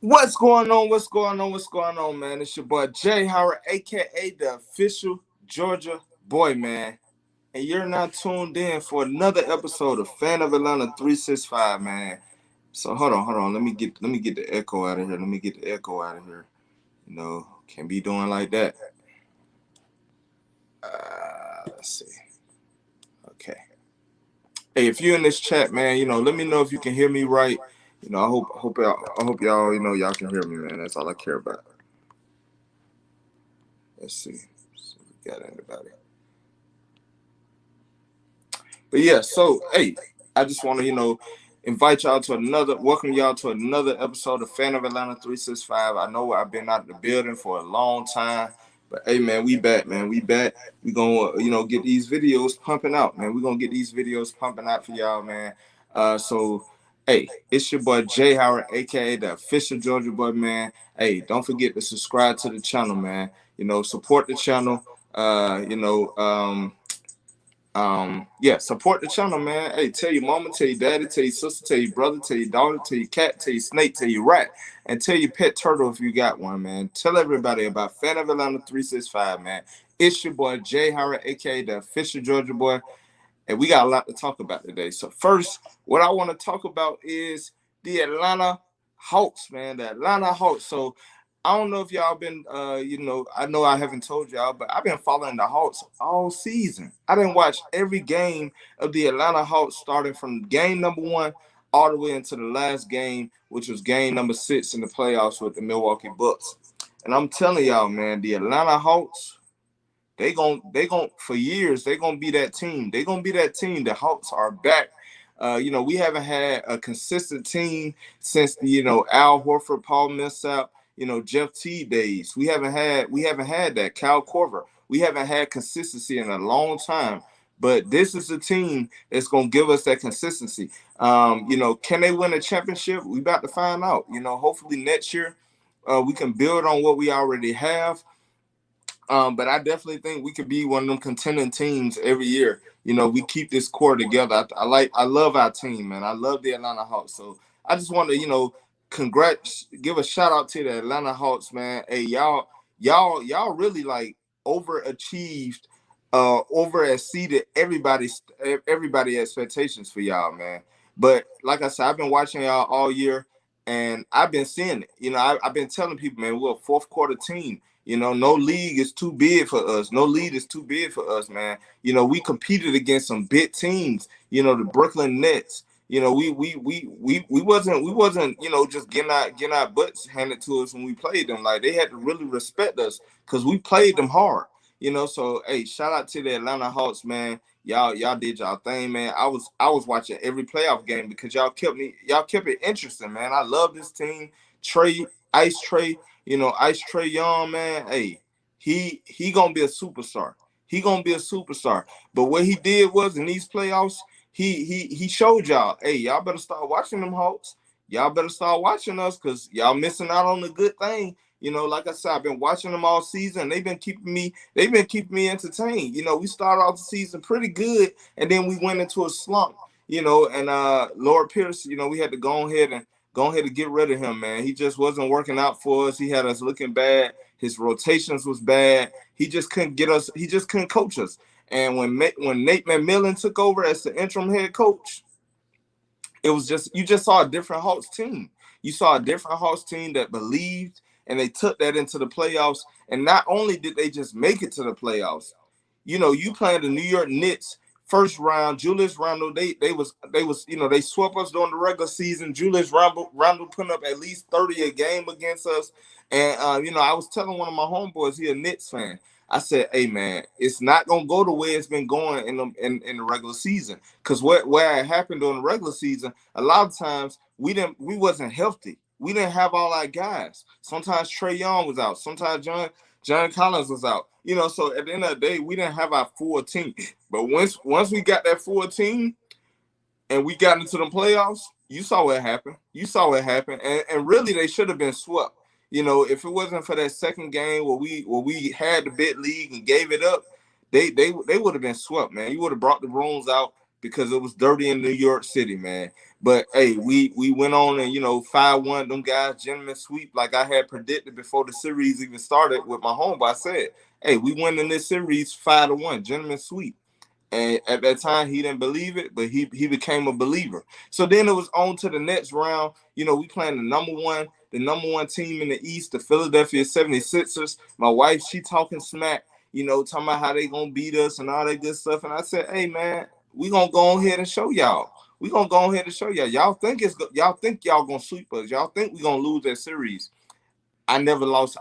What's going on? What's going on? What's going on, man? It's your boy Jay Howard, aka the official Georgia boy, man. And you're now tuned in for another episode of Fan of Atlanta 365, man. So hold on. Let me get the echo out of here. Let me get the echo out of here. Can't be doing like that. Let's see. Okay. Hey, if you're in this chat, man, let me know if you can hear me right. I hope y'all, y'all can hear me, man. That's all I care about. Let's see. See if we got anybody. But yeah, so hey, I just want to welcome y'all to another episode of Fan of Atlanta 365. I know I've been out of the building for a long time, but hey man, we back, man. We back. We gonna get these videos pumping out, man. We gonna get these videos pumping out for y'all, man. So hey, it's your boy Jay Howard, aka the official Georgia boy, man. Hey, don't forget to subscribe to the channel, man. Support the channel. Yeah, support the channel, man. Hey, tell your mama, tell your daddy, tell your sister, tell your brother, tell your daughter, tell your cat, tell your snake, tell your rat, and tell your pet turtle if you got one, man. Tell everybody about Fan of Atlanta 365, man. It's your boy Jay Howard, aka the official Georgia boy, and we got a lot to talk about today. So first, what I want to talk about is the Atlanta Hawks, man. The Atlanta Hawks. So I don't know if y'all been, I know I haven't told y'all, but I've been following the Hawks all season. I didn't watch every game of the Atlanta Hawks starting from game number 1 all the way into the last game, which was game number 6 in the playoffs with the Milwaukee Bucks. And I'm telling y'all, man, the Atlanta Hawks, they gon' for years they gonna be that team. They gonna be that team. The Hawks are back. We haven't had a consistent team since the Al Horford, Paul Millsap, Jeff T days. We haven't had that. Kyle Korver. We haven't had consistency in a long time. But this is a team that's gonna give us that consistency. Can they win a championship? We about to find out. Hopefully next year we can build on what we already have. But I definitely think we could be one of them contending teams every year. We keep this core together. I love our team, man. I love the Atlanta Hawks. So I just want to, congrats, give a shout out to the Atlanta Hawks, man. Hey, y'all really like overachieved, over exceeded everybody expectations for y'all, man. But like I said, I've been watching y'all all year, and I've been seeing it. I've been telling people, man, we're a fourth quarter team. No league is too big for us. No league is too big for us, man. We competed against some big teams. The Brooklyn Nets. We wasn't just getting our butts handed to us when we played them. Like they had to really respect us because we played them hard. So hey, shout out to the Atlanta Hawks, man. Y'all did y'all thing, man. I was watching every playoff game because y'all kept it interesting, man. I love this team. Trey, Ice Trey Young, man. Hey, he gonna be a superstar. He gonna be a superstar. But what he did was in these playoffs, he showed y'all, hey, y'all better start watching them Hawks. Y'all better start watching us because y'all missing out on the good thing. Like I said, I've been watching them all season. They've been keeping me entertained. We started off the season pretty good, and then we went into a slump. And Lord Pierce, we had to go ahead and get rid of him, man. He just wasn't working out for us. He had us looking bad. His rotations was bad. He just couldn't get us. He just couldn't coach us. And when Nate McMillan took over as the interim head coach, it was you just saw a different Hawks team. You saw a different Hawks team that believed, and they took that into the playoffs. And not only did they just make it to the playoffs, you playing the New York Knicks first round. Julius Randle, they swept us during the regular season. Julius Randle putting up at least 30 a game against us. And I was telling one of my homeboys, he a Knicks fan. I said, hey man, it's not gonna go the way it's been going in the regular season. Cause where it happened during the regular season, a lot of times we wasn't healthy. We didn't have all our guys. Sometimes Trey Young was out. Sometimes John Collins was out. So at the end of the day, we didn't have our full team. But once we got that full team and we got into the playoffs, you saw what happened. You saw what happened. And really they should have been swept. If it wasn't for that second game where we had the bid league and gave it up, they would have been swept, man. You would have brought the rooms out. because it was dirty in New York City, man. But hey, we went on and 5-1 them guys, gentlemen sweep like I had predicted before the series even started with my homeboy. I said, hey, we win in this series 5-1, gentlemen sweep. And at that time, he didn't believe it, but he became a believer. So then it was on to the next round. We playing the number one team in the East, the Philadelphia 76ers. My wife, she talking smack, talking about how they gonna beat us and all that good stuff. And I said, hey man, we gonna go ahead and show y'all. We gonna go ahead and show y'all. Y'all gonna sweep us. Y'all think we gonna lose that series. I never lost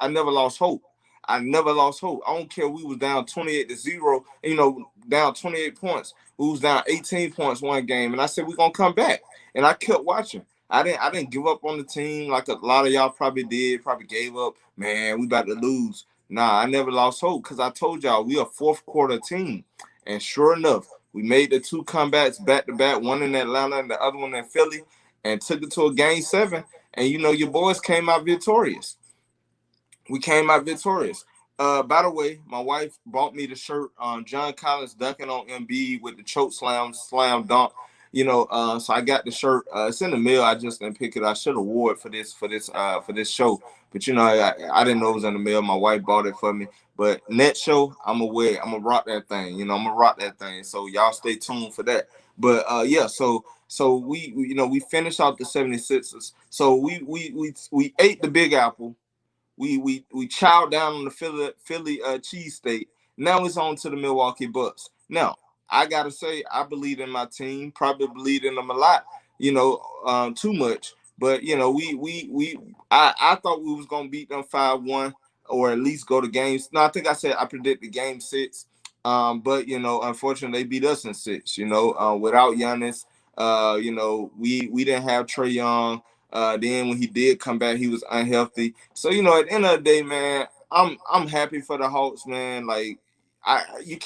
hope. I never lost hope. I don't care. We was down 28-0, down 28 points. We was down 18 points one game. And I said, we're gonna come back. And I kept watching. I didn't give up on the team like a lot of y'all probably did, probably gave up. Man, we about to lose. Nah, I never lost hope because I told y'all we a fourth quarter team. And sure enough, we made the two comebacks back to back, one in Atlanta and the other one in Philly, and took it to a game seven. And your boys came out victorious. We came out victorious. By the way, my wife bought me the shirt John Collins dunking on Embiid with the choke slam dunk. So I got the shirt. It's in the mail. I just didn't pick it. I should have wore it for this show. But I didn't know it was in the mail. My wife bought it for me. But next show, I'm gonna wear it. I'm gonna rock that thing. I'm gonna rock that thing. So y'all stay tuned for that. But yeah, so we finished out the 76ers. So we ate the Big Apple. We chowed down on the Philly cheesesteak. Now it's on to the Milwaukee Bucks. Now I gotta say I believe in my team. Probably believe in them a lot. Too much. But I thought we was gonna beat them 5-1 or at least go to games. No, I think I said I predicted game six. But unfortunately they beat us in six. Without Giannis. We didn't have Trae Young. Then when he did come back, he was unhealthy. So at the end of the day, man, I'm happy for the Hawks, man. Like you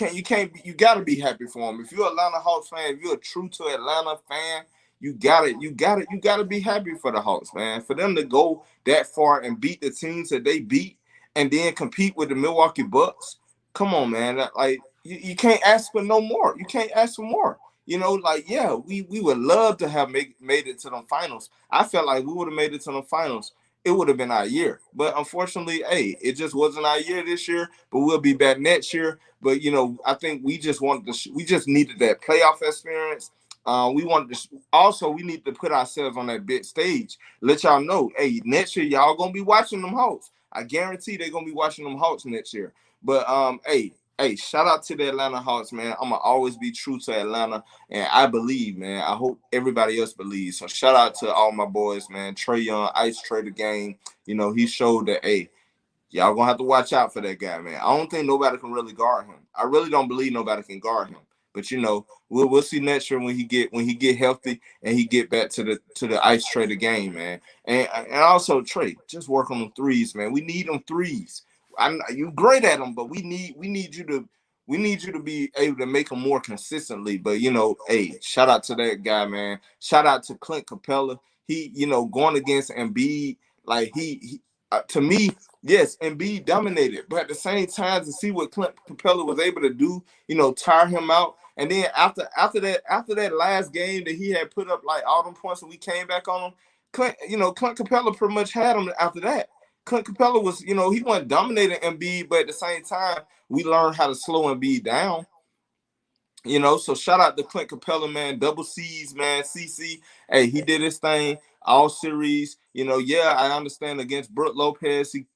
gotta be happy for them. If you're an Atlanta Hawks fan, if you're a true to Atlanta fan, you gotta be happy for the Hawks, man. For them to go that far and beat the teams that they beat, and then compete with the Milwaukee Bucks. Come on, man. Like you can't ask for no more. You can't ask for more. Yeah, we would love to have made it to the finals. I felt like we would have made it to the finals. It would have been our year. But unfortunately, hey, it just wasn't our year this year. But we'll be back next year. But I think we just we just needed that playoff experience. We wanted to also we need to put ourselves on that big stage. Let y'all know, hey, next year y'all gonna be watching them Hawks. I guarantee they're gonna be watching them Hawks next year. But hey, shout out to the Atlanta Hawks, man. I'm gonna always be true to Atlanta, and I believe, man. I hope everybody else believes. So shout out to all my boys, man. Trae Young, Ice Trae the game. He showed that, hey, y'all gonna have to watch out for that guy, man. I don't think nobody can really guard him. I really don't believe nobody can guard him. But we'll see next year when he get healthy and he get back to the Ice Trae the game, man. And also Trae, just work on them threes, man. We need them threes. You great at them, but we need you to be able to make them more consistently. But hey, shout out to that guy, man. Shout out to Clint Capella. He, going against Embiid, like to me, yes, Embiid dominated, but at the same time, to see what Clint Capella was able to do, tire him out. And then after that last game that he had put up like all them points and we came back on him, Clint Capella pretty much had him after that. Clint Capella was, he wasn't dominating Embiid, but at the same time, we learned how to slow Embiid down. So shout out to Clint Capella, man. Double C's, man. CC. Hey, he did his thing all series. Yeah, I understand against Brook Lopez, he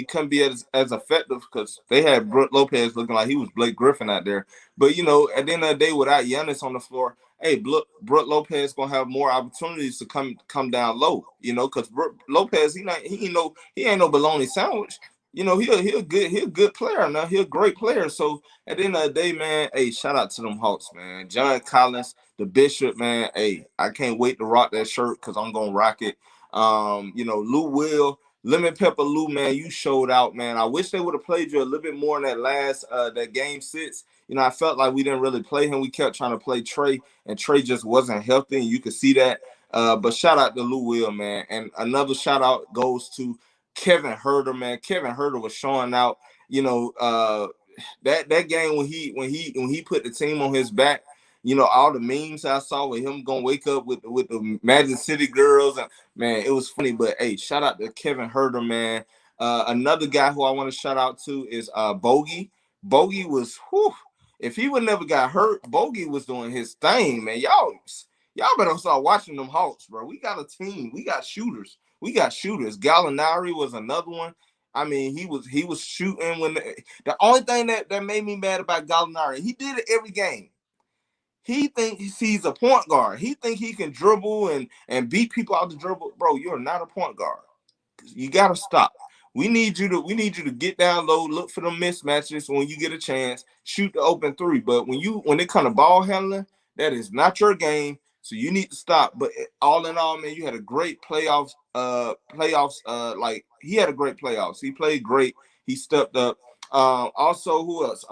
couldn't be as effective because they had Brook Lopez looking like he was Blake Griffin out there. But at the end of the day, without Giannis on the floor, hey, Brook Lopez gonna have more opportunities to come down low. Because Brook Lopez, he ain't no bologna sandwich. He a good player now. He a great player. So at the end of the day, man, hey, shout out to them Hawks, man. John Collins, the Bishop, man. Hey, I can't wait to rock that shirt because I'm gonna rock it. Lou Will, Lemon Pepper Lou, man, you showed out, man. I wish they would have played you a little bit more in that game six. I felt like we didn't really play him. We kept trying to play Trae, and Trae just wasn't healthy, and you could see that. But shout out to Lou Will, man. And another shout out goes to Kevin Herter, man. Kevin Herter was showing out. That game when he put the team on his back. all the memes I saw with him gonna wake up with the Magic City girls, and man, it was funny. But hey, shout out to Kevin Herter, man. Another guy who I want to shout out to is Bogey. Bogey was, whew, if he would never got hurt, Bogey was doing his thing, man. Y'all better start watching them Hawks, bro. We got a team. We got shooters. We got shooters. Gallinari was another one. I mean, he was shooting when the only thing that made me mad about Gallinari, he did it every game. He thinks he's a point guard. He think he can dribble and beat people out the dribble. Bro, you're not a point guard. You gotta stop. We need you to get down low, look for them mismatches when you get a chance, shoot the open three. But when it comes to ball handling, that is not your game. So you need to stop. But all in all, man, you had a great playoffs. Like he had a great playoffs. He played great. He stepped up. Also, who else?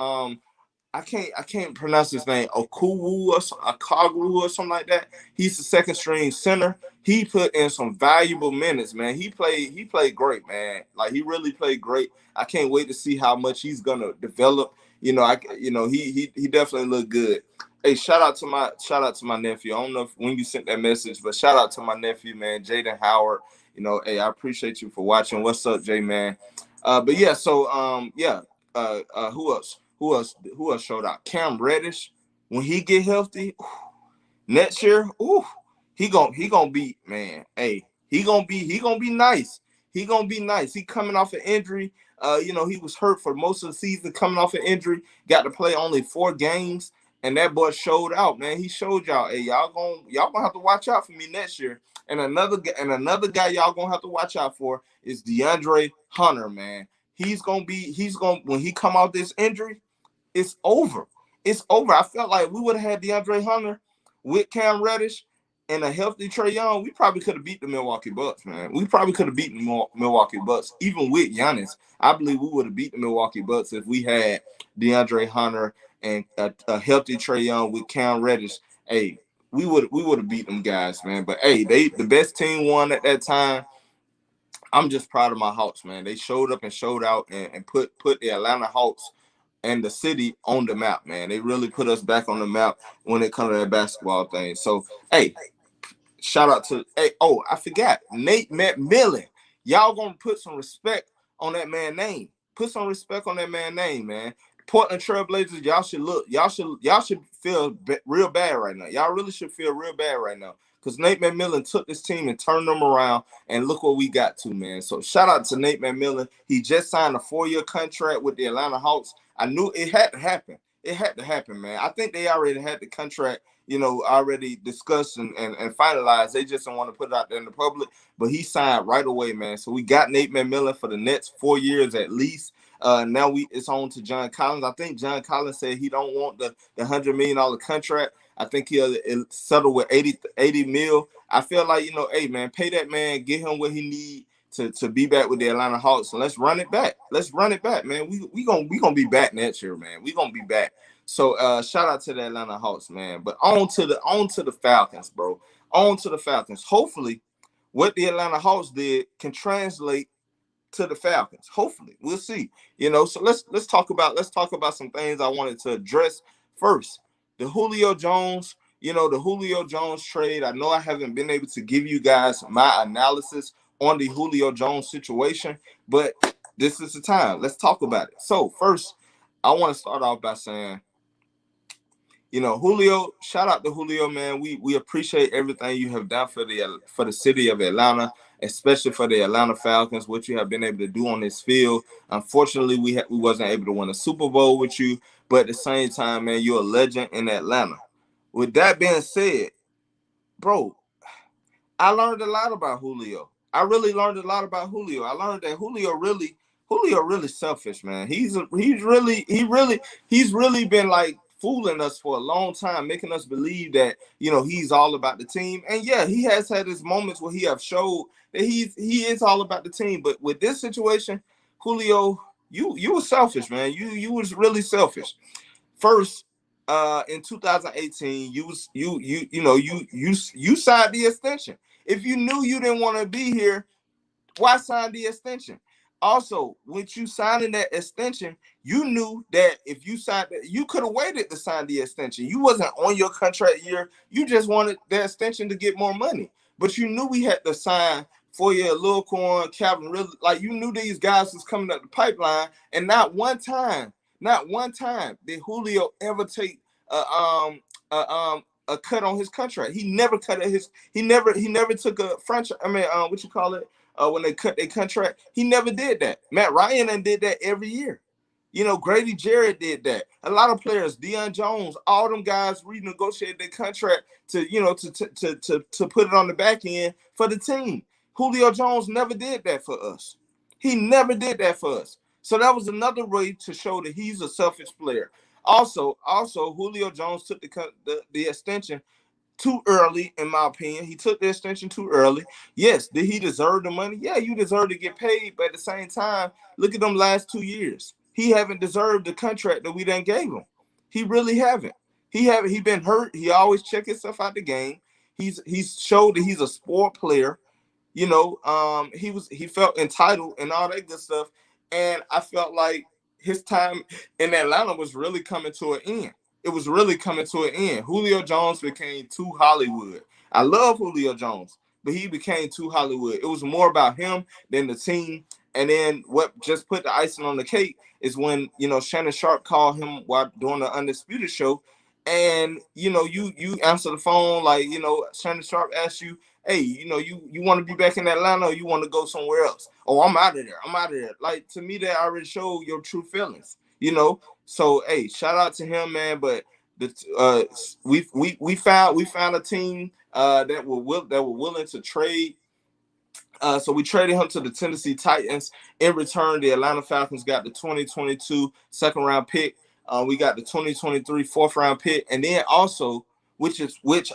I can't pronounce his name. Okagwu or something like that. He's the second string center. He put in some valuable minutes, man. He played great, man. Like he really played great. I can't wait to see how much he's gonna develop. He definitely looked good. Hey, shout out to my nephew. I don't know when you sent that message, but shout out to my nephew, man, Jaden Howard. Hey, I appreciate you for watching. What's up, Jay, man? But yeah, so yeah. Who else? Who else showed out? Cam Reddish, when he get healthy next year, he gonna be, man. Hey, he gonna be nice. He gonna be nice. He coming off an injury. He was hurt for most of the season, coming off an injury. Got to play only 4 games, and that boy showed out, man. He showed y'all, hey, y'all gonna have to watch out for me next year. And another guy y'all gonna have to watch out for is DeAndre Hunter, man. He's gonna when he come out this injury, it's over. It's over. I felt like we would have had DeAndre Hunter with Cam Reddish and a healthy Trae Young. We probably could have beat the Milwaukee Bucks, man. We probably could have beaten the Milwaukee Bucks, even with Giannis. I believe we would have beat the Milwaukee Bucks if we had DeAndre Hunter and a healthy Trae Young with Cam Reddish. Hey, we would have beat them guys, man. But hey, the best team won at that time. I'm just proud of my Hawks, man. They showed up and showed out and put the Atlanta Hawks and the city on the map, man. They really put us back on the map when it comes to that basketball thing. So, hey, shout out to, hey, oh, I forgot, Nate McMillan. Y'all gonna put some respect on that man's name. Put some respect on that man's name, man. Portland Trailblazers, y'all should feel real bad right now. Y'all really should feel real bad right now. Because Nate McMillan took this team and turned them around, and look what we got to, man. So shout out to Nate McMillan. He just signed a 4-year contract with the Atlanta Hawks. I knew it had to happen. It had to happen, man. I think they already had the contract, already discussed and finalized. They just don't want to put it out there in the public. But he signed right away, man. So we got Nate McMillan for the next 4 years at least. Now it's on to John Collins. I think John Collins said he don't want the $100 million contract. I think he'll settle with 80 mil. I feel like, hey, man, pay that man, get him what he need to be back with the Atlanta Hawks, and let's run it back. Let's run it back, man. We gonna be back next year, man. We gonna be back. So shout out to the Atlanta Hawks, man. But on to the Falcons, bro. On to the Falcons. Hopefully, what the Atlanta Hawks did can translate to the Falcons. Hopefully, we'll see. So let's talk about some things I wanted to address first. The Julio Jones, the Julio Jones trade. I know I haven't been able to give you guys my analysis on the Julio Jones situation, but this is the time. Let's talk about it. So first, I want to start off by saying, Julio, shout out to Julio, man. We appreciate everything you have done for the city of Atlanta, especially for the Atlanta Falcons, what you have been able to do on this field. Unfortunately, we wasn't able to win a Super Bowl with you, but at the same time, man, you're a legend in Atlanta. With that being said, bro, I learned a lot about Julio. I really learned a lot about Julio. I learned that Julio really selfish, man. He's really been like fooling us for a long time, making us believe that he's all about the team. And yeah, he has had his moments where he have showed that he is all about the team. But with this situation, Julio, you were selfish, man. You was really selfish. First, in 2018, you signed the extension. If you knew you didn't want to be here, why sign the extension? Also, with you signing that extension, you knew that if you signed that, you could have waited to sign the extension. You wasn't on your contract year. You just wanted the extension to get more money. But you knew we had to sign for your Lil Corn, Calvin Ridley. Like you knew these guys was coming up the pipeline, and not one time did Julio ever take a cut on his contract. He never cut his. He never took a franchise. I mean, what you call it? When they cut their contract. He never did that. Matt Ryan and did that every year. You know, Grady Jarrett did that. A lot of players, Deion Jones, all them guys renegotiated their contract to, to put it on the back end for the team. Julio Jones never did that for us. He never did that for us. So that was another way to show that he's a selfish player. Also, Julio Jones took the extension too early, in my opinion. He took the extension too early. Yes, did he deserve the money? Yeah, you deserve to get paid, but at the same time, look at them last 2 years. He haven't deserved the contract that we done gave him. He really haven't. He been hurt. He always check himself out the game. He's showed that he's a sport player. He felt entitled and all that good stuff. And I felt like his time in Atlanta was really coming to an end. It was really coming to an end. Julio Jones became too Hollywood. I love Julio Jones, but he became too Hollywood. It was more about him than the team. And then what just put the icing on the cake is when, Shannon Sharp called him while doing the Undisputed show. And, you answer the phone like, Shannon Sharp asked you, hey, you want to be back in Atlanta or you want to go somewhere else? Oh, I'm out of there. I'm out of there. Like, to me, that already showed your true feelings. So, hey, shout out to him, man. But we found a team that were willing to trade. So we traded him to the Tennessee Titans. In return, the Atlanta Falcons got the 2022 second round pick. We got the 2023 fourth round pick, and then also, which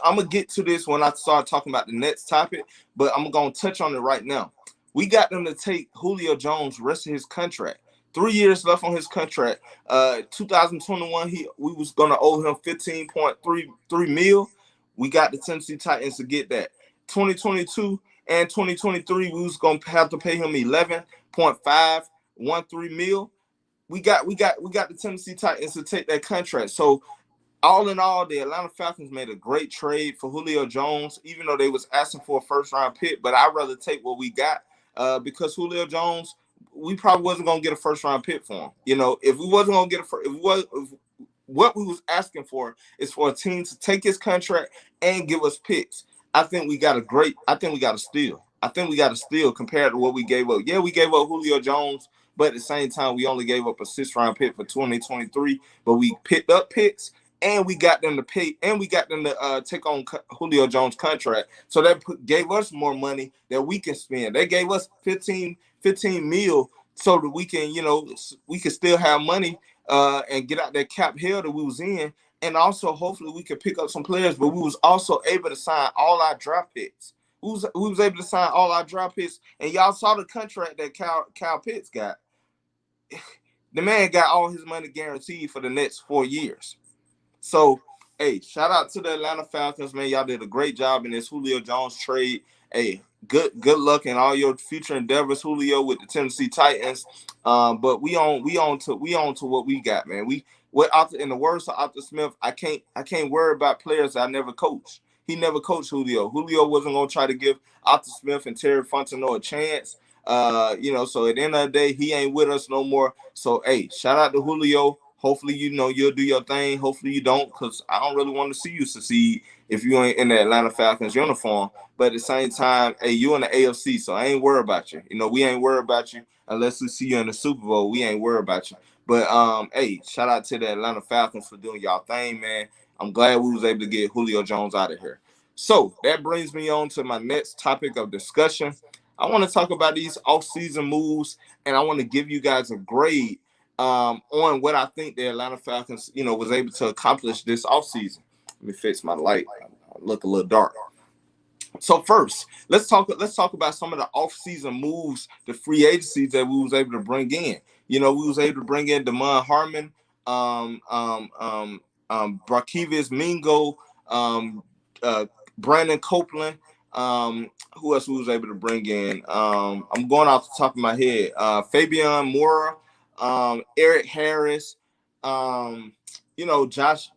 I'm gonna get to this when I start talking about the next topic, but I'm gonna touch on it right now. We got them to take Julio Jones rest of his contract. 3 years left on his contract. 2021, we was gonna owe him 15.33 mil. We got the Tennessee Titans to get that. 2022 and 2023, we was gonna have to pay him 11.513 mil. We got the Tennessee Titans to take that contract. So all in all, the Atlanta Falcons made a great trade for Julio Jones, even though they was asking for a first round pick. But I'd rather take what we got because Julio Jones, we probably wasn't gonna get a first round pick for him. If we wasn't gonna get if what we was asking for is for a team to take his contract and give us picks. I think we got a steal. I think we got a steal compared to what we gave up. Yeah, we gave up Julio Jones, but at the same time, we only gave up a 6th-round pick for 2023. But we picked up picks, and we got them to pay, and we got them to take on Julio Jones' contract. So that gave us more money that we can spend. They gave us 15 mil so that we can still have money and get out that cap hell that we was in. And also, hopefully, we could pick up some players. But we was also able to sign all our draft picks. We was able to sign all our draft picks. And y'all saw the contract that Kyle Pitts got. The man got all his money guaranteed for the next 4 years. So, hey, shout out to the Atlanta Falcons, man. Y'all did a great job in this Julio Jones trade. Hey, good luck in all your future endeavors, Julio, with the Tennessee Titans. But we on to what we got, man. In the words of Arthur Smith, I can't worry about players I never coached. He never coached Julio. Julio wasn't gonna try to give Arthur Smith and Terry Fontenot a chance. So at the end of the day, he ain't with us no more. So hey, shout out to Julio. Hopefully, you'll do your thing. Hopefully you don't, because I don't really want to see you succeed if you ain't in the Atlanta Falcons uniform. But at the same time, hey, you in the AFC, so I ain't worried about you. We ain't worried about you unless we see you in the Super Bowl. We ain't worried about you. But hey, shout out to the Atlanta Falcons for doing y'all thing, man. I'm glad we was able to get Julio Jones out of here. So that brings me on to my next topic of discussion. I want to talk about these off-season moves, and I want to give you guys a grade on what I think the Atlanta Falcons, was able to accomplish this offseason. Let me fix my light. I look a little dark. So first, let's talk about some of the offseason moves, the free agencies that we was able to bring in. We was able to bring in Damon Harmon, Barkevius Mingo, Brandon Copeland, Who else we was able to bring in? I'm going off the top of my head. Fabian Mora, Eric Harris, um, Josh.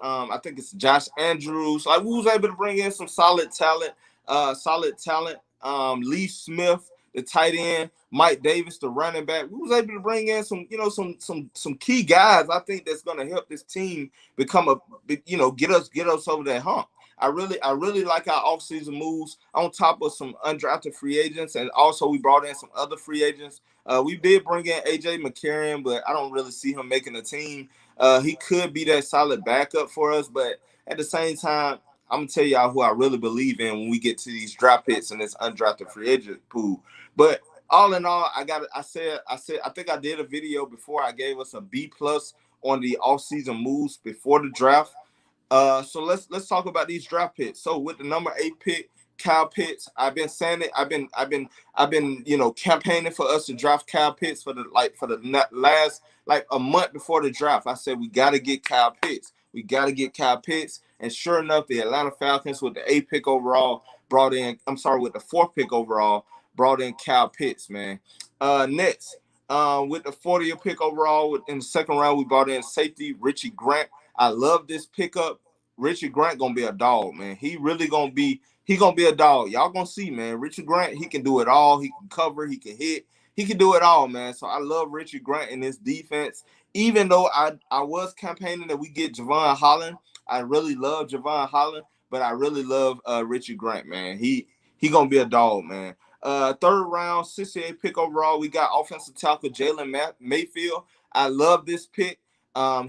I think it's Josh Andrews. Like we was able to bring in some solid talent. Lee Smith, the tight end, Mike Davis, the running back. We was able to bring in some key guys. I think that's going to help this team become get us over that hump. I really like our offseason moves on top of some undrafted free agents, and also we brought in some other free agents. We did bring in AJ McCarron, but I don't really see him making a team. He could be that solid backup for us, but at the same time, I'm gonna tell y'all who I really believe in when we get to these draft picks and this undrafted free agent pool. But all in all, I think I did a video before. I gave us a B+ on the offseason moves before the draft. So let's talk about these draft picks. So with the number 8 pick, Kyle Pitts, I've been saying it. I've been campaigning for us to draft Kyle Pitts for the last like a month before the draft. I said we got to get Kyle Pitts. We got to get Kyle Pitts. And sure enough, the Atlanta Falcons with the 8 pick overall brought in. I'm sorry, with the 4th pick overall brought in Kyle Pitts, man. Next, with the 40th pick overall in the 2nd round, we brought in safety Richie Grant. I love this pickup. Richie Grant gonna be a dog, man. He gonna be a dog. Y'all gonna see, man. Richie Grant, he can do it all. He can cover, he can hit, he can do it all, man. So I love Richie Grant in this defense. Even though I was campaigning that we get Javon Holland, I really love Javon Holland, but I really love Richie Grant, man. He gonna be a dog, man. 3rd round, 68 pick overall, we got offensive tackle Jalen Mayfield. I love this pick.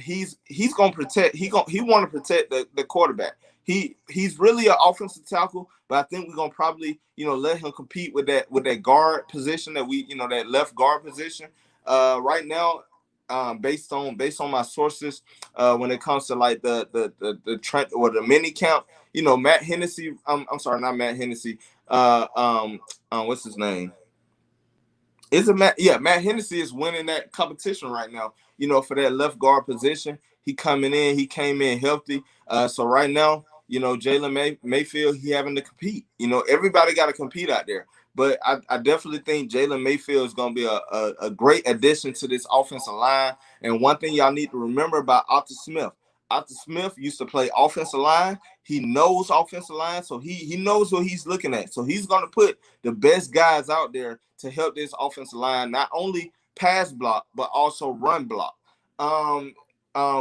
He's gonna protect. He want to protect the quarterback. He's really an offensive tackle, but I think we're gonna probably let him compete with that guard position that left guard position. Right now, based on my sources, when it comes to like the Trent or the mini camp, Matt Hennessy. I'm sorry, not Matt Hennessy. What's his name? Is it Matt? Yeah, Matt Hennessy is winning that competition right now. For that left guard position, he coming in. He came in healthy. So right now, Jalen Mayfield, he having to compete. Everybody got to compete out there. But I definitely think Jalen Mayfield is going to be a great addition to this offensive line. And one thing y'all need to remember about Arthur Smith. Arthur Smith used to play offensive line. He knows offensive line, so he knows what he's looking at. So he's going to put the best guys out there to help this offensive line not only pass block but also run block. Um,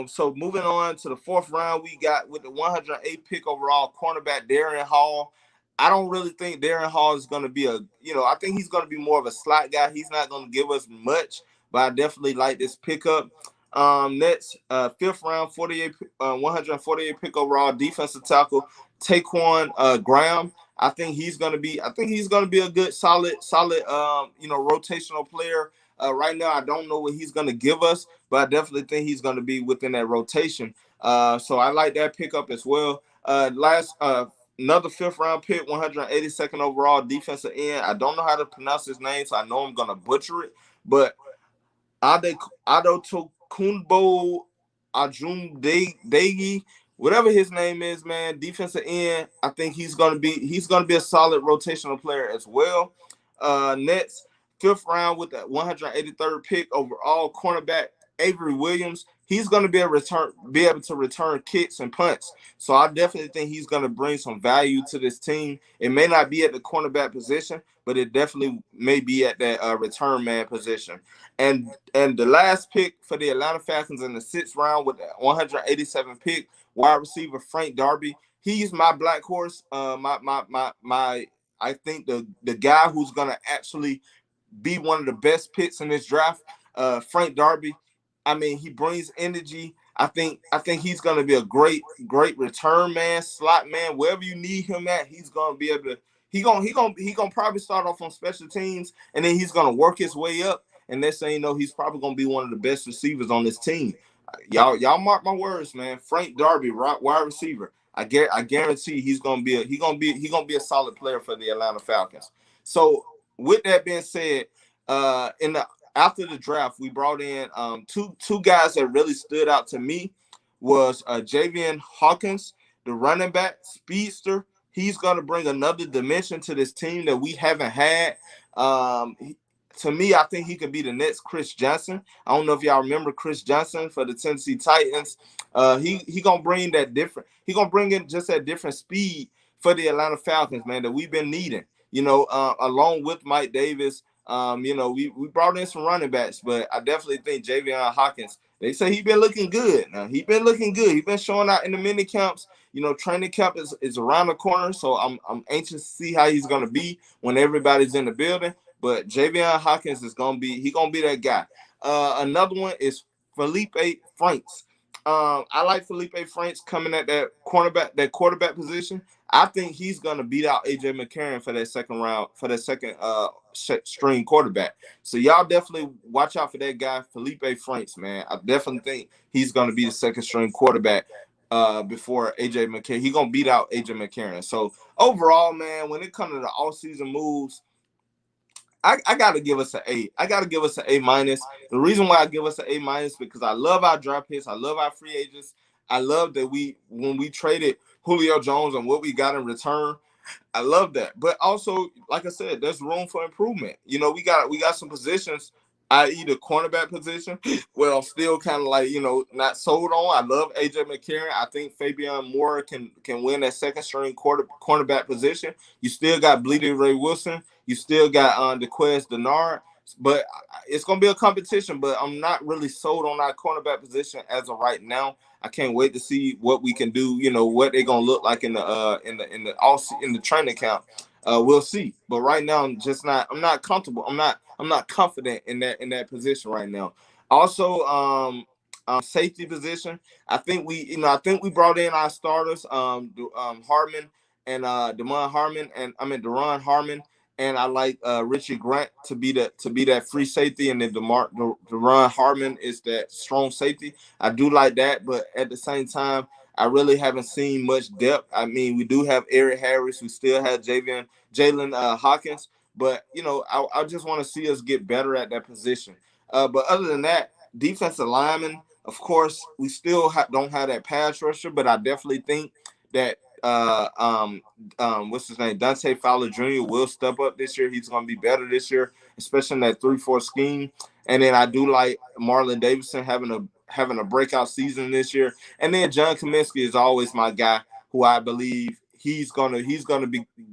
so moving on to the 4th round, we got with the 108 pick overall cornerback Darren Hall. I don't really think Darren Hall is going to be I think he's going to be more of a slot guy. He's not going to give us much, but I definitely like this pickup. Next, 5th round, 148 pick overall defensive tackle Taquan Graham. I think he's gonna be a good, solid, rotational player. Right now, I don't know what he's gonna give us, but I definitely think he's gonna be within that rotation. So I like that pickup as well. Another 5th round pick, 182nd overall defensive end. I don't know how to pronounce his name, so I know I'm gonna butcher it, but Adotokunbo Ajumdegi, whatever his name is, man, defensive end. I think he's gonna be a solid rotational player as well. Next, 5th round with that 183rd pick overall, cornerback Avery Williams. He's gonna be able to return kicks and punts. So I definitely think he's gonna bring some value to this team. It may not be at the cornerback position, but it definitely may be at that return man position. And the last pick for the Atlanta Falcons in the 6th round with the 187th pick, wide receiver Frank Darby. He's my black horse. My I think the guy who's gonna actually be one of the best picks in this draft, Frank Darby. I mean, he brings energy. I think he's gonna be a great return man, slot man, wherever you need him at. He's gonna be able to. He gonna probably start off on special teams, and then he's gonna work his way up. And next thing you know, he's probably gonna be one of the best receivers on this team. Y'all mark my words, man. Frank Darby, wide receiver. I guarantee he's gonna be a solid player for the Atlanta Falcons. So with that being said, in the after the draft, we brought in two guys that really stood out to me was Javian Hawkins, the running back, speedster. He's gonna bring another dimension to this team that we haven't had. To me, I think he could be the next Chris Johnson. I don't know if y'all remember Chris Johnson for the Tennessee Titans. He gonna bring that different. He gonna bring in just that different speed for the Atlanta Falcons, man, that we've been needing. Along with Mike Davis. We brought in some running backs, but I definitely think Javion Hawkins. They say he been looking good. Now he been looking good. He been showing out in the mini camps. Training camp is around the corner, so I'm anxious to see how he's gonna be when everybody's in the building. But Javion Hawkins is gonna be that guy. Another one is Felipe Franks. I like Felipe Franks coming at that quarterback position. I think he's gonna beat out AJ McCarron for that second round, for that second string quarterback. So y'all definitely watch out for that guy, Felipe Franks, man. I definitely think he's gonna be the second string quarterback before AJ McCarron. He's gonna beat out AJ McCarron. So overall, man, when it comes to the offseason moves, I gotta give us an A. I gotta give us an A minus. The reason why I give us an A minus because I love our draft picks. I love our free agents. I love that when we traded Julio Jones and what we got in return. I love that. But also, like I said, there's room for improvement. We got some positions, i.e. the cornerback position, where I'm still kind of like, not sold on. I love AJ McCarron. I think Fabian Moore can win that second string cornerback position. You still got Bleedy Ray Wilson. You still got DeQuez Denard. But it's gonna be a competition, but I'm not really sold on our cornerback position as of right now. I can't wait to see what we can do. What they're gonna look like in the training camp. We'll see. But right now, I'm not comfortable. I'm not confident in that position right now. Also, safety position. I think we brought in our starters, Harmon and Damon Harmon, and Deron Harmon, and I like Richie Grant to be that free safety, and then Deron Harmon is that strong safety. I do like that, but at the same time, I really haven't seen much depth. I mean, we do have Eric Harris, we still have Jalen Hawkins, but I just want to see us get better at that position. But other than that, defensive lineman, of course, we still don't have that pass rusher, but I definitely think that what's his name, Dante Fowler Jr. will step up this year. He's going to be better this year, especially in that 3-4 scheme. And then I do like Marlon Davidson having a breakout season this year. And then John Kaminsky is always my guy, who I believe he's gonna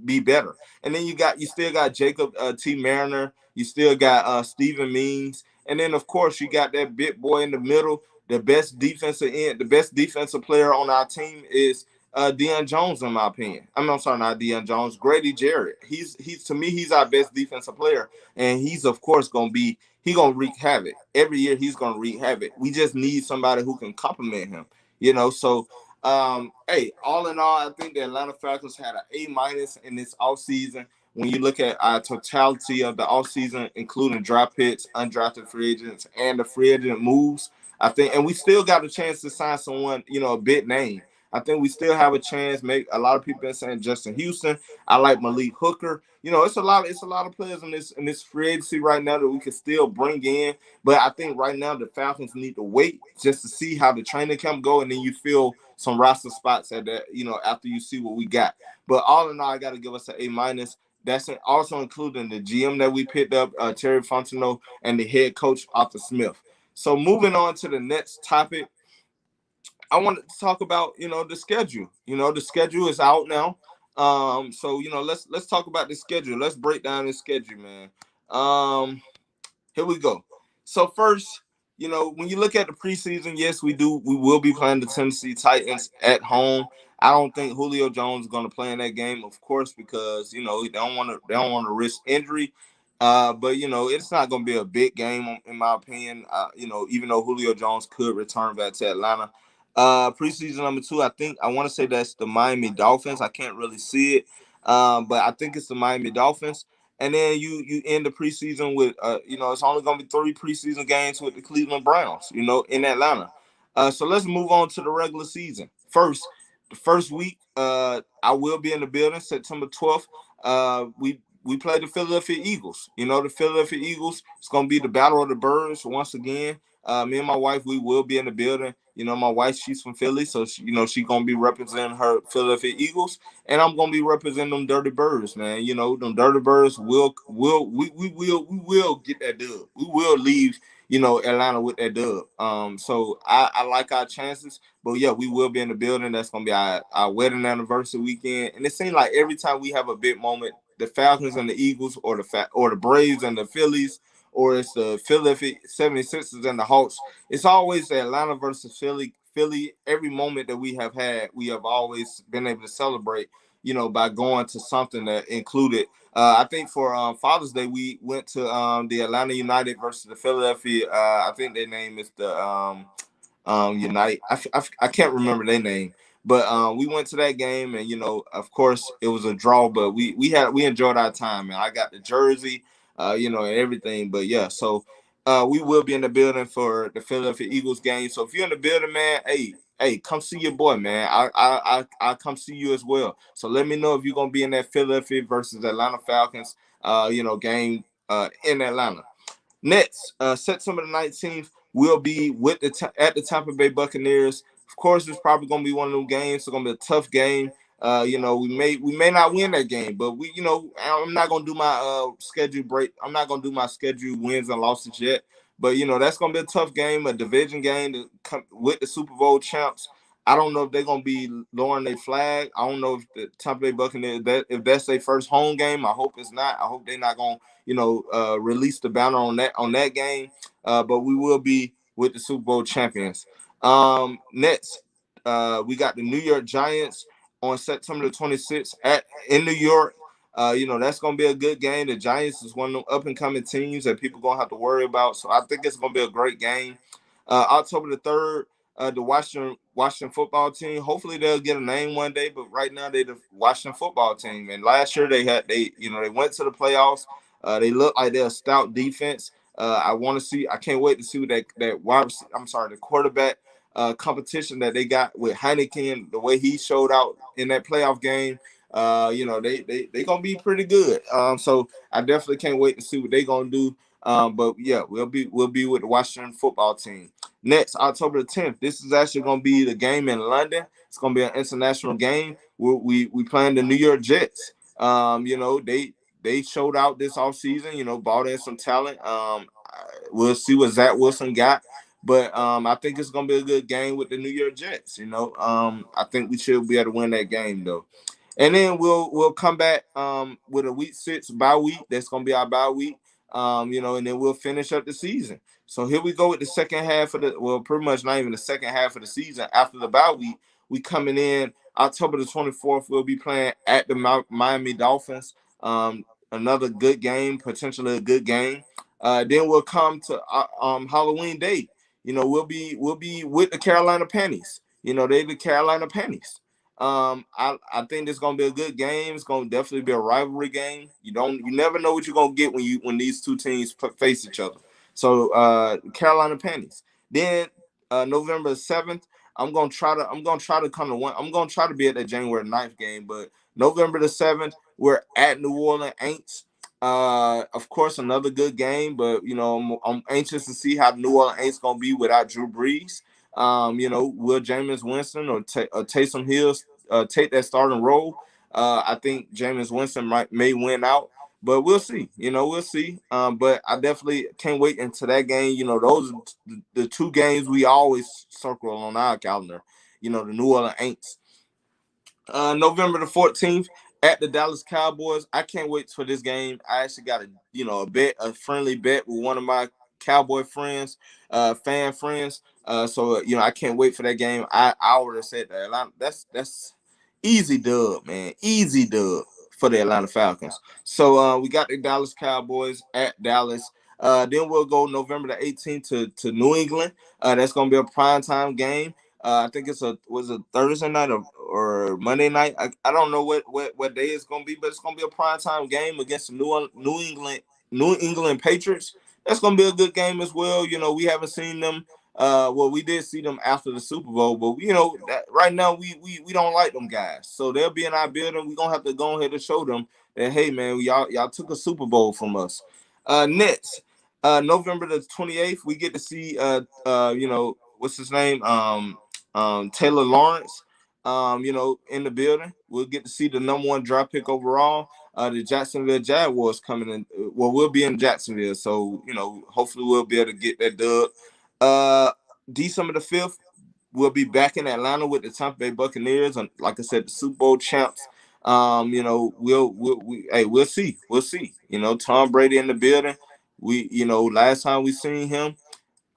be better. And then you still got Jacob T. Mariner. You still got Steven Means. And then of course you got that big boy in the middle. The best defensive player on our team is Deion Jones, in my opinion. I'm sorry, not Deion Jones. Grady Jarrett. He's to me, he's our best defensive player, and he's of course gonna wreak havoc every year. He's gonna wreak havoc. We just need somebody who can complement him. So hey, all in all, I think the Atlanta Falcons had an A minus in this offseason. When you look at our totality of the offseason, including draft picks, undrafted free agents, and the free agent moves, I think, and we still got a chance to sign someone, a big name. I think we still have a chance. Make a lot of people been saying Justin Houston. I like Malik Hooker. It's a lot of players in this free agency right now that we can still bring in. But I think right now the Falcons need to wait just to see how the training camp go, and then you fill some roster spots at that. After you see what we got. But all in all, I got to give us an A minus. That's also including the GM that we picked up, Terry Fontenot, and the head coach, Arthur Smith. So moving on to the next topic, I wanted to talk about the schedule. The schedule is out now. So let's talk about the schedule. Let's break down the schedule, man. Here we go. So first, when you look at the preseason, yes, we will be playing the Tennessee Titans at home. I don't think Julio Jones is going to play in that game, of course, because they don't want to risk injury. But it's not going to be a big game in my opinion. Even though Julio Jones could return back to Atlanta. Preseason number 2, I want to say that's the Miami Dolphins. I can't really see it, but I think it's the Miami Dolphins. And then you end the preseason with it's only going to be 3 preseason games with the Cleveland Browns, in Atlanta. So let's move on to the regular season. The first week, I will be in the building September 12th. We play the Philadelphia Eagles. The Philadelphia Eagles. It's going to be the Battle of the Birds once again. Me and my wife, we will be in the building. My wife, she's from Philly, so she gonna be representing her Philadelphia Eagles, and I'm gonna be representing them Dirty Birds, man. Them Dirty Birds will get that dub. We will leave, Atlanta with that dub. So I like our chances, but yeah, we will be in the building. That's gonna be our wedding anniversary weekend, and it seems like every time we have a big moment, the Falcons and the Eagles, or the Braves and the Phillies, or it's the Philadelphia 76ers and the Hawks. It's always the Atlanta versus Philly. Philly, every moment that we have had, we have always been able to celebrate, by going to something that included. I think for Father's Day, we went to the Atlanta United versus the Philadelphia. I think their name is the Unite. I can't remember their name, but we went to that game, and of course, it was a draw, but we enjoyed our time, man. I got the jersey, and everything. But yeah, so we will be in the building for the Philadelphia Eagles game. So if you're in the building, man, hey, come see your boy, man. I come see you as well. So let me know if you're gonna be in that Philadelphia versus Atlanta Falcons, game in Atlanta. Next, September the 19th, we'll be at the Tampa Bay Buccaneers. Of course, it's probably going to be one of them games. It's going to be a tough game. We may not win that game, but I'm not going to do my schedule break. I'm not going to do my schedule wins and losses yet. But that's going to be a tough game, a division game to come with the Super Bowl champs. I don't know if they're going to be lowering their flag. I don't know if the Tampa Bay Buccaneers, if that's their first home game. I hope it's not. I hope they're not going to release the banner on that game. But we will be with the Super Bowl champions. Next, we got the New York Giants on September the 26th in New York. That's gonna be a good game. The Giants is one of them up and coming teams that people gonna have to worry about. So I think it's gonna be a great game. October the 3rd, the Washington football team. Hopefully they'll get a name one day, but right now they're the Washington football team. And last year they went to the playoffs. They look like they're a stout defense. I can't wait to see what the quarterback competition that they got with Heineken, the way he showed out in that playoff game. They gonna be pretty good. So I definitely can't wait to see what they gonna do. But yeah, we'll be with the Washington football team. Next, October the 10th. This is actually gonna be the game in London. It's gonna be an international game. We playing the New York Jets. They showed out this offseason, bought in some talent. We'll see what Zach Wilson got. But I think it's gonna be a good game with the New York Jets. I think we should be able to win that game though. And then we'll come back with a week 6 bye week. That's gonna be our bye week. And then we'll finish up the season. So here we go with the second half pretty much not even the second half of the season. After the bye week, we coming in October the 24th. We'll be playing at the Miami Dolphins. Another good game, potentially a good game. Then we'll come to Halloween Day. We'll be with the Carolina Panties. They the Carolina Panties. I think it's gonna be a good game. It's gonna definitely be a rivalry game. You never know what you're gonna get when these two teams face each other. So Carolina Panties. Then November 7th, I'm gonna try to come to one. I'm gonna try to be at the January 9th game, but November the 7th, we're at New Orleans Aints. Of course, another good game, but I'm anxious to see how New Orleans Aints gonna be without Drew Brees. Will Jameis Winston or Taysom Hill take that starting role? I think Jameis Winston may win out, but we'll see. We'll see. But I definitely can't wait until that game. Those are the two games we always circle on our calendar. The New Orleans Aints. November the 14th at the Dallas Cowboys. I can't wait for this game. I actually got a friendly bet with one of my Cowboy friends, fan friends. So I can't wait for that game. I would have said that Atlanta. That's easy dub, man. Easy dub for the Atlanta Falcons. So we got the Dallas Cowboys at Dallas. Then we'll go November the 18th to New England. That's gonna be a primetime game. I think was a Thursday night or Monday night. I don't know what day it's gonna be, but it's gonna be a primetime game against the New England Patriots. That's gonna be a good game as well. We haven't seen them. Well, we did see them after the Super Bowl, but that right now we don't like them guys. So they'll be in our building. We're gonna have to go ahead and show them that, hey man, y'all took a Super Bowl from us. Next, November the 28th, we get to see what's his name? Taylor Lawrence. In the building. We'll get to see the number one draft pick overall. The Jacksonville Jaguars coming in. Well, we'll be in Jacksonville, so hopefully we'll be able to get that dub. December the 5th, we'll be back in Atlanta with the Tampa Bay Buccaneers, and like I said, the Super Bowl champs. We'll see. We'll see. Tom Brady in the building. Last time we seen him,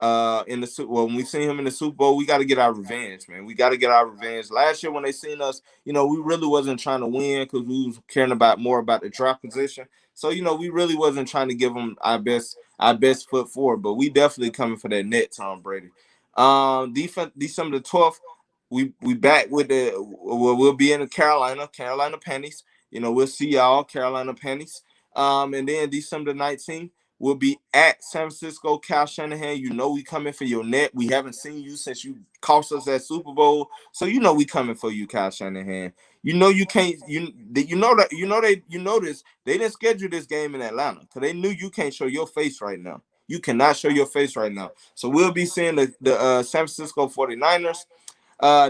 when we seen him in the Super Bowl, we got to get our revenge, man. We got to get our revenge. Last year when they seen us, we really wasn't trying to win because we was caring more about the draft position. So we really wasn't trying to give them our best foot forward. But we definitely coming for that net, Tom Brady. Defense, December the 12th, we back with we'll be in the Carolina Panties. We'll see y'all, Carolina Panties. And then December the 19th. We'll be at San Francisco, Kyle Shanahan. We coming for your net. We haven't seen you since you cost us that Super Bowl. So we coming for you, Kyle Shanahan. You can't. This. They didn't schedule this game in Atlanta because they knew you can't show your face right now. You cannot show your face right now. So we'll be seeing the San Francisco 49ers.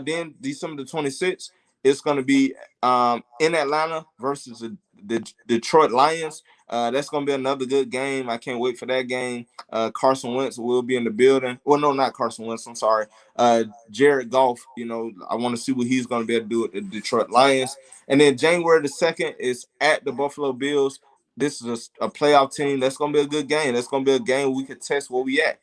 Then December the 26th, it's going to be in Atlanta versus the Detroit Lions. That's going to be another good game. I can't wait for that game. Carson Wentz will be in the building. Well, no, not Carson Wentz. I'm sorry. Jared Goff, I want to see what he's going to be able to do with the Detroit Lions. And then January the 2nd is at the Buffalo Bills. This is a playoff team. That's going to be a good game. That's going to be a game we can test where we at.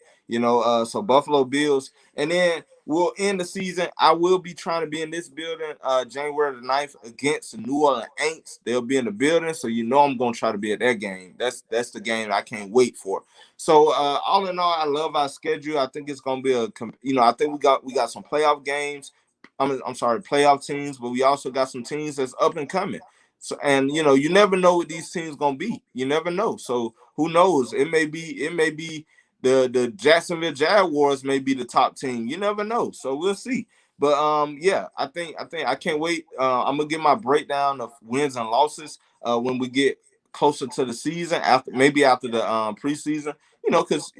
So Buffalo Bills. And then we'll end the season. I will be trying to be in this building January the 9th against the New Orleans Saints. They'll be in the building, so I'm going to try to be at that game. That's the game I can't wait for. So all in all, I love our schedule. I think it's going to be I think we got some playoff games. I'm sorry, playoff teams, but we also got some teams that's up and coming. So and you never know what these teams going to be. You never know. So who knows? It may be the Jacksonville Jaguars may be the top team. You never know. So we'll see. But I think I can't wait. I'm gonna get my breakdown of wins and losses when we get closer to the season, after the preseason. Because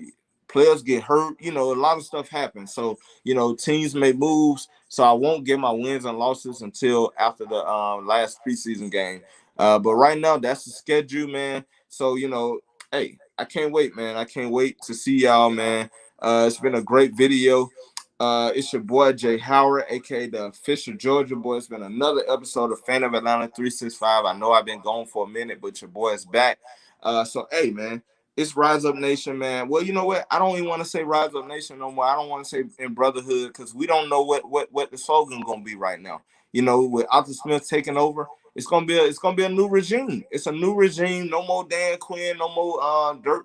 players get hurt. A lot of stuff happens. So teams make moves. So I won't get my wins and losses until after the last preseason game. But right now that's the schedule, man. So hey, I can't wait, man. I can't wait to see y'all, man. It's been a great video. It's your boy Jay Howard, aka the official Georgia boy. It's been another episode of Fan of Atlanta 365. I know I've been gone for a minute, but your boy is back. So hey, man, it's Rise Up Nation, man. Well, you know what? I don't even want to say Rise Up Nation no more. I don't want to say in brotherhood because we don't know what the slogan gonna be right now. With Arthur Smith taking over, it's gonna be a new regime. It's a new regime. No more Dan Quinn. No more Dirt.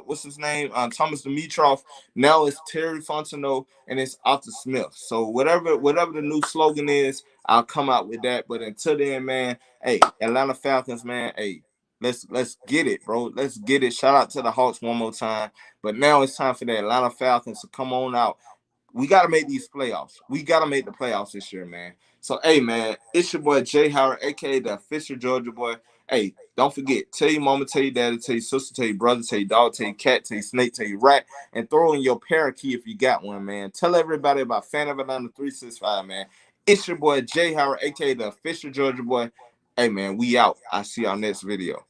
What's his name? Thomas Dimitroff. Now it's Terry Fontenot and it's Arthur Smith. So whatever the new slogan is, I'll come out with that. But until then, man, hey, Atlanta Falcons, man, hey, let's get it, bro. Let's get it. Shout out to the Hawks one more time. But now it's time for the Atlanta Falcons to come on out. We got to make these playoffs. We got to make the playoffs this year, man. So, hey, man, it's your boy Jay Howard, a.k.a. the official Georgia boy. Hey, don't forget, tell your mama, tell your daddy, tell your sister, tell your brother, tell your dog, tell your cat, tell your snake, tell your rat, and throw in your parakeet if you got one, man. Tell everybody about Fan of Atlanta 365, man. It's your boy Jay Howard, a.k.a. the official Georgia boy. Hey, man, we out. I'll see y'all next video.